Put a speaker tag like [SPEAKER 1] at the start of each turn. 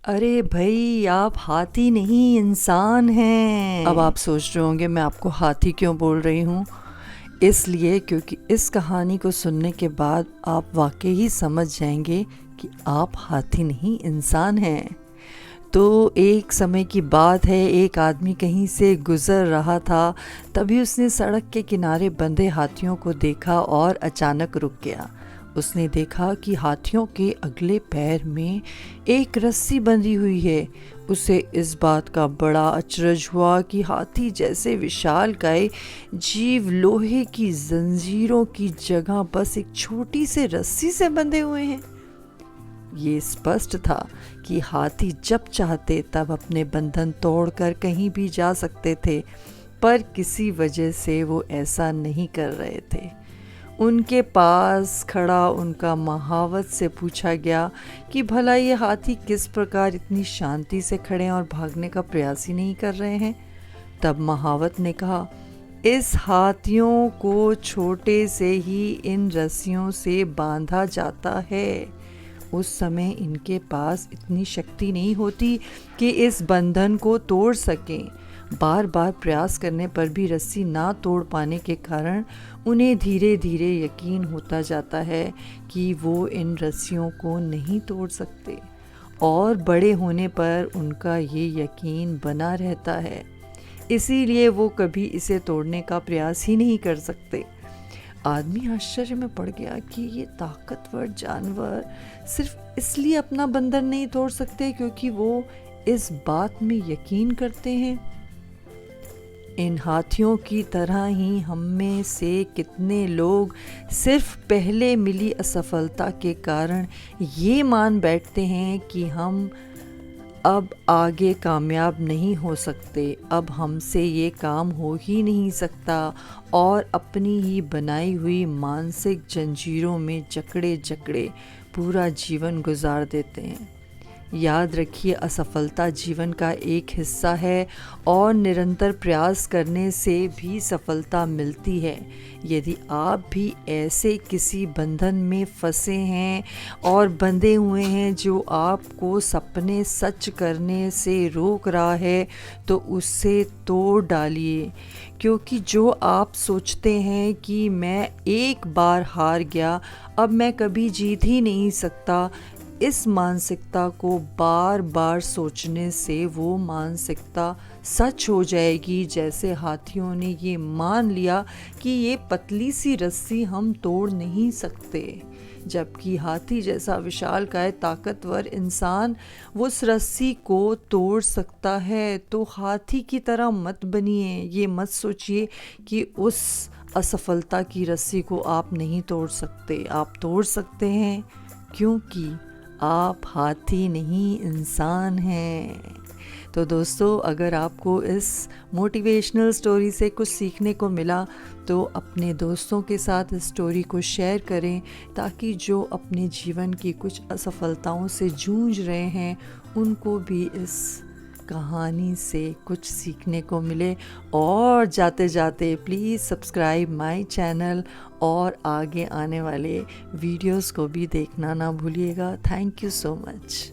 [SPEAKER 1] अरे भाई, आप हाथी नहीं इंसान हैं। अब आप सोच रहे होंगे मैं आपको हाथी क्यों बोल रही हूँ। इसलिए क्योंकि इस कहानी को सुनने के बाद आप वाकई ही समझ जाएंगे कि आप हाथी नहीं इंसान हैं। तो एक समय की बात है, एक आदमी कहीं से गुज़र रहा था। तभी उसने सड़क के किनारे बंधे हाथियों को देखा और अचानक रुक गया। उसने देखा कि हाथियों के अगले पैर में एक रस्सी बंधी हुई है। उसे इस बात का बड़ा अचरज हुआ कि हाथी जैसे विशालकाय जीव लोहे की जंजीरों की जगह बस एक छोटी सी रस्सी से बंधे हुए हैं। ये स्पष्ट था कि हाथी जब चाहते तब अपने बंधन तोड़कर कहीं भी जा सकते थे, पर किसी वजह से वो ऐसा नहीं कर रहे थे। उनके पास खड़ा उनका महावत से पूछा गया कि भला ये हाथी किस प्रकार इतनी शांति से खड़े और भागने का प्रयास ही नहीं कर रहे हैं। तब महावत ने कहा, इस हाथियों को छोटे से ही इन रस्सियों से बांधा जाता है। उस समय इनके पास इतनी शक्ति नहीं होती कि इस बंधन को तोड़ सकें। बार बार प्रयास करने पर भी रस्सी ना तोड़ पाने के कारण उन्हें धीरे धीरे यकीन होता जाता है कि वो इन रस्सियों को नहीं तोड़ सकते, और बड़े होने पर उनका ये यकीन बना रहता है। इसीलिए वो कभी इसे तोड़ने का प्रयास ही नहीं कर सकते। आदमी आश्चर्य में पड़ गया कि ये ताकतवर जानवर सिर्फ इसलिए अपना बंधन नहीं तोड़ सकते क्योंकि वो इस बात में यकीन करते हैं। इन हाथियों की तरह ही हम में से कितने लोग सिर्फ पहले मिली असफलता के कारण ये मान बैठते हैं कि हम अब आगे कामयाब नहीं हो सकते, अब हमसे ये काम हो ही नहीं सकता, और अपनी ही बनाई हुई मानसिक जंजीरों में जकड़े जकड़े पूरा जीवन गुजार देते हैं। याद रखिए, असफलता जीवन का एक हिस्सा है और निरंतर प्रयास करने से भी सफलता मिलती है। यदि आप भी ऐसे किसी बंधन में फंसे हैं और बंधे हुए हैं जो आपको सपने सच करने से रोक रहा है, तो उससे तोड़ डालिए। क्योंकि जो आप सोचते हैं कि मैं एक बार हार गया, अब मैं कभी जीत ही नहीं सकता, इस मानसिकता को बार बार सोचने से वो मानसिकता सच हो जाएगी। जैसे हाथियों ने ये मान लिया कि ये पतली सी रस्सी हम तोड़ नहीं सकते, जबकि हाथी जैसा विशालकाय ताकतवर इंसान वो उस रस्सी को तोड़ सकता है। तो हाथी की तरह मत बनिए। ये मत सोचिए कि उस असफलता की रस्सी को आप नहीं तोड़ सकते। आप तोड़ सकते हैं, क्योंकि आप हाथी नहीं इंसान हैं। तो दोस्तों, अगर आपको इस मोटिवेशनल स्टोरी से कुछ सीखने को मिला तो अपने दोस्तों के साथ इस स्टोरी को शेयर करें, ताकि जो अपने जीवन की कुछ असफलताओं से जूझ रहे हैं उनको भी इस कहानी से कुछ सीखने को मिले। और जाते जाते प्लीज़ सब्सक्राइब माय चैनल और आगे आने वाले वीडियोस को भी देखना ना भूलिएगा। Thank you so much.